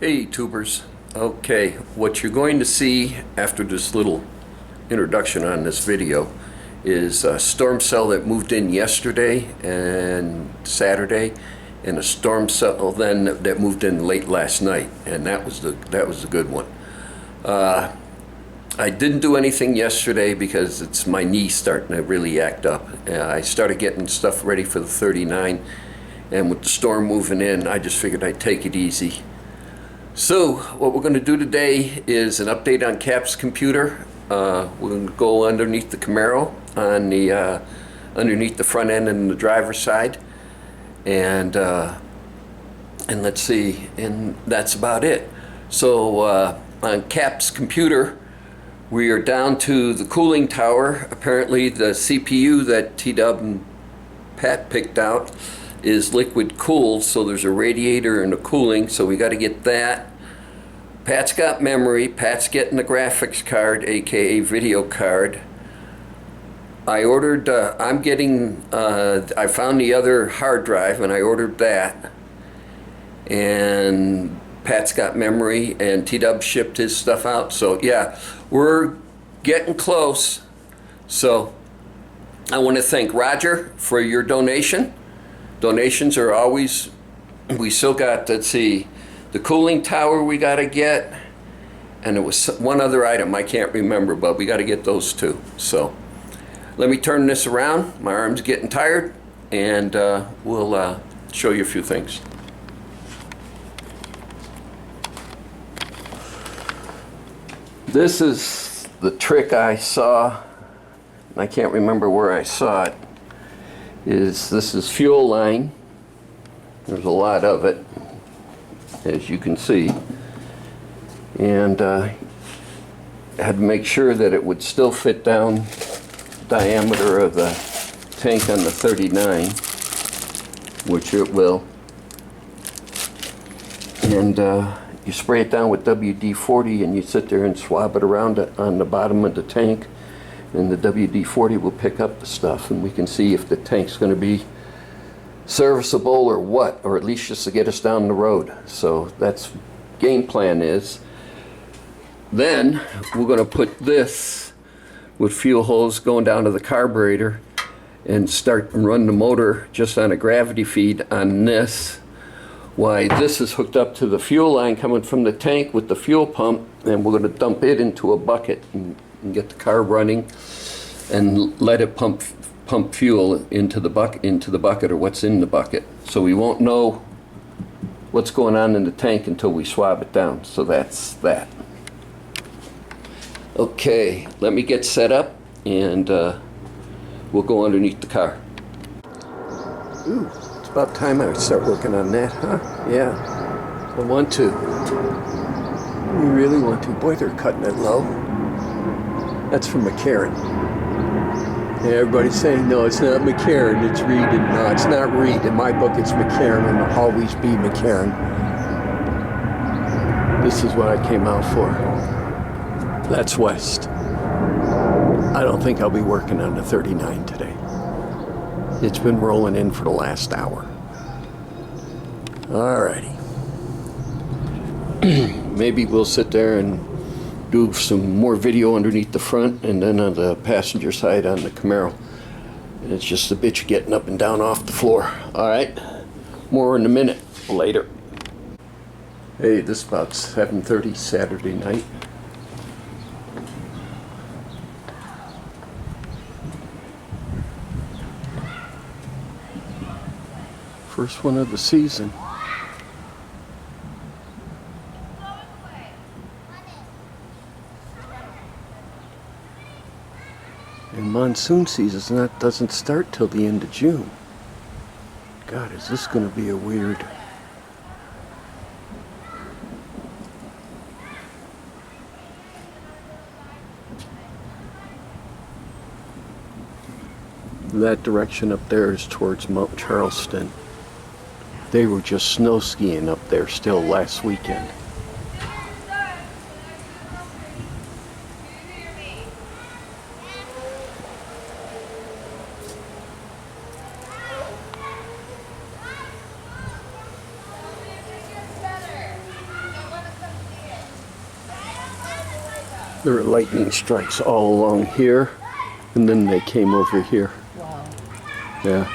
Hey tubers. Okay, what you're going to see after this little introduction on this video is a storm cell that moved in yesterday and Saturday, and a storm cell then that moved in late last night, and that was the good one. I didn't do anything yesterday because it's my knee starting to really act up. I started getting stuff ready for the 39, and with the storm moving in, I just figured I'd take it easy. So what we're going to do today is an update on Cap's computer. We're going to go underneath the Camaro on the underneath the front end and the driver's side, and let's see, and that's about it. So on Cap's computer, we are down to the cooling tower. Apparently the CPU that T-Dub and Pat picked out is liquid cooled, so there's a radiator and a cooling, so we got to get that. Pat's got memory. Pat's getting the graphics card, aka video card. I ordered, I found the other hard drive and I ordered that. And Pat's got memory, and T-Dub shipped his stuff out. So yeah, we're getting close. So I want to thank Roger for your donation. Donations are always, we still got, let's see, the cooling tower we got to get, and it was one other item I can't remember, but we got to get those two. So let me turn this around. My arm's getting tired, and we'll show you a few things. This is the trick I saw, and I can't remember where I saw it. This is fuel line. There's a lot of it, as you can see, and I had to make sure that it would still fit down the diameter of the tank on the 39, which it will. And you spray it down with WD-40, and you sit there and swab it around on the bottom of the tank, and the WD-40 will pick up the stuff, and we can see if the tank's going to be serviceable or what, or at least just to get us down the road. So that's game plan is. Then we're going to put this with fuel hose going down to the carburetor and start and run the motor just on a gravity feed on this. Why, this is hooked up to the fuel line coming from the tank with the fuel pump, and we're going to dump it into a bucket and get the car running and let it pump fuel into the bucket or what's in the bucket. So we won't know what's going on in the tank until we swab it down. So that's that. Okay, let me get set up, and we'll go underneath the car. Ooh, it's about time I would start working on that, huh? Yeah, I want to. We really want to. Boy, they're cutting it low. That's from McCarran. Yeah, everybody's saying, no, it's not McCarran, it's Reed. And no, it's not Reed. In my book, it's McCarran, and it'll always be McCarran. This is what I came out for. That's west. I don't think I'll be working on the 39 today. It's been rolling in for the last hour. Alrighty. Maybe we'll sit there and do some more video underneath the front, and then on the passenger side on the Camaro. And it's just a bitch getting up and down off the floor. Alright, more in a minute. Later. Hey, this is about 7:30 Saturday night. First one of the season. And monsoon season doesn't start till the end of June. God, is this going to be a weird... That direction up there is towards Mount Charleston. They were just snow skiing up there still last weekend. There were lightning strikes all along here, and then they came over here. Wow. Yeah.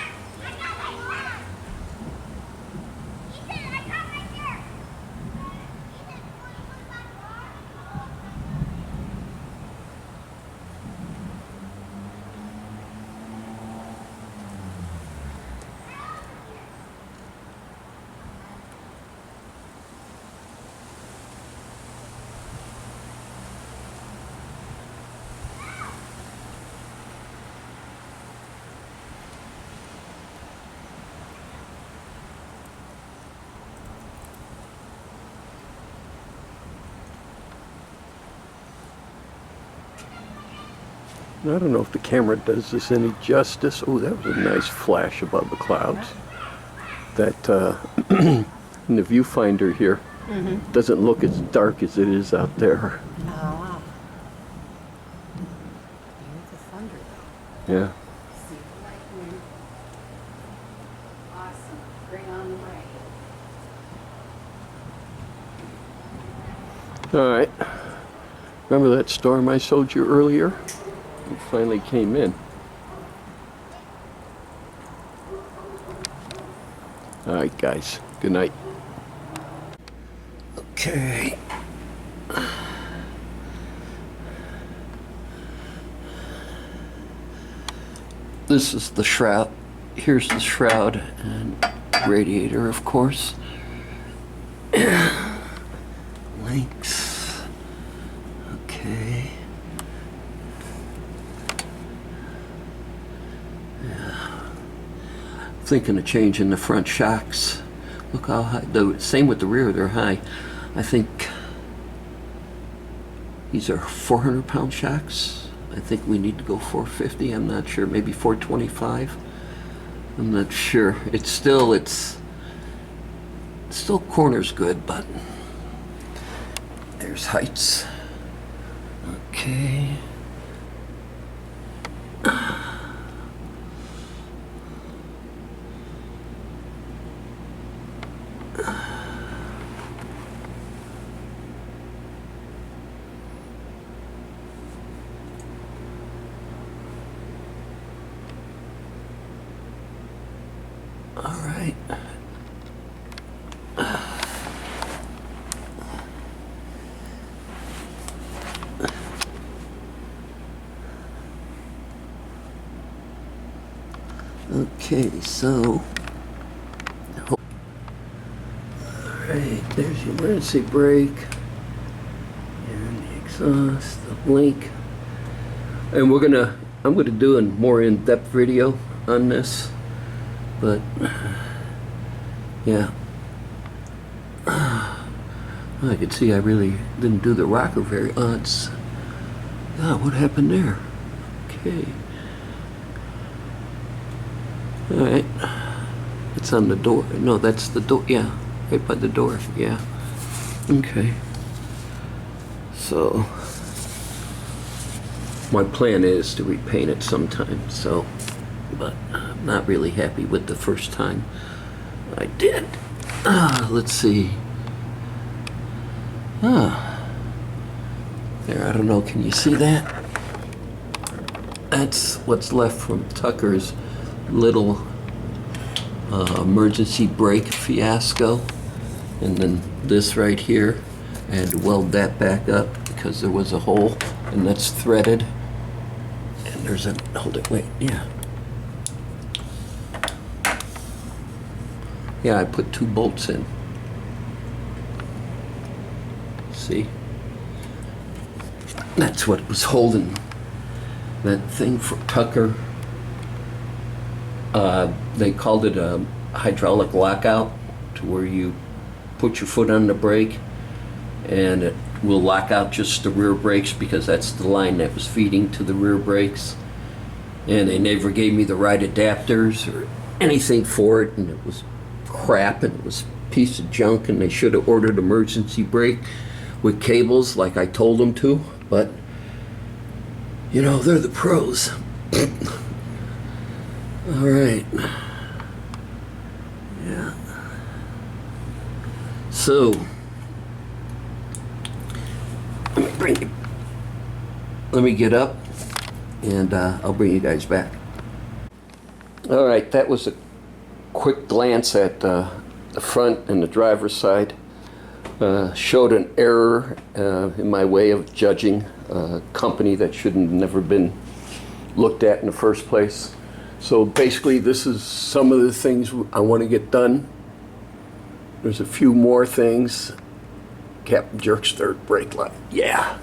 I don't know if the camera does this any justice. Oh, that was a nice flash above the clouds. That in the viewfinder here doesn't look as dark as it is out there. Ah. Here's the thunder, though. Yeah. See the lightning. Awesome. Bring on the rain. All right. Remember that storm I showed you earlier? It finally came in. All right, guys. Good night. Okay. This is the shroud. Here's the shroud and radiator, of course. Links. Okay. Thinking of changing the front shocks. Look how high. The same with the rear, they're high. I think these are 400-pound shocks. I think we need to go 450. I'm not sure. Maybe 425. I'm not sure. It's still corners good, but there's heights. Okay. All right. Okay, so all right, there's the emergency brake and the exhaust, the blink, and I'm gonna do a more in-depth video on this. But yeah, I could see I really didn't do the rocker very odds. God, what happened there? Okay. All right. It's on the door. No, that's the door. Yeah, right by the door. Yeah. Okay. So my plan is to repaint it sometime. So, but I'm not really happy with the first time I did. Let's see. There, I don't know, can you see that? That's what's left from Tucker's little emergency brake fiasco. And then this right here, I had to weld that back up because there was a hole, and that's threaded. And there's a, hold it, wait, yeah. Yeah, I put 2 bolts in. See? That's what was holding that thing for Tucker. They called it a hydraulic lockout, to where you put your foot on the brake and it will lock out just the rear brakes, because that's the line that was feeding to the rear brakes. And they never gave me the right adapters or anything for it, and it was crap, and it was a piece of junk, and they should have ordered emergency brake with cables like I told them to, but you know, they're the pros. All right. Yeah. So let me bring let me get up and I'll bring you guys back. All right, that was a quick glance at the front and the driver's side. Showed an error in my way of judging a company that shouldn't have never been looked at in the first place. So basically, this is some of the things I want to get done. There's a few more things. Captain Jerk's third brake light. Yeah.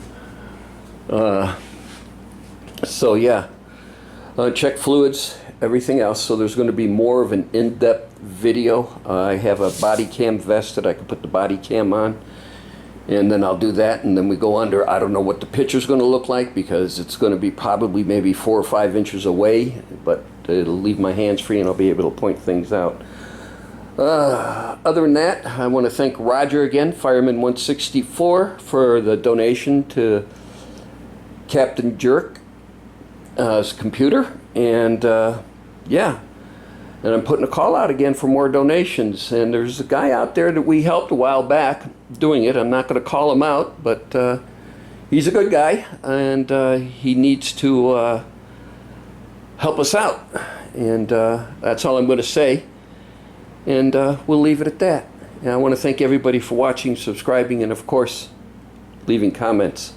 So yeah. Check fluids, everything else. So there's going to be more of an in-depth video. I have a body cam vest that I can put the body cam on. And then I'll do that, and then we go under. I don't know what the picture's going to look like because it's going to be probably maybe 4 or 5 inches away, but it'll leave my hands free and I'll be able to point things out. Other than that, I want to thank Roger again, Fireman 164, for the donation to Captain Jerk's computer. And yeah, and I'm putting a call out again for more donations. And there's a guy out there that we helped a while back doing it. I'm not going to call him out, but he's a good guy, and he needs to help us out. And that's all I'm going to say. And we'll leave it at that. And I want to thank everybody for watching, subscribing, and of course, leaving comments.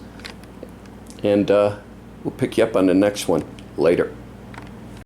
And we'll pick you up on the next one later.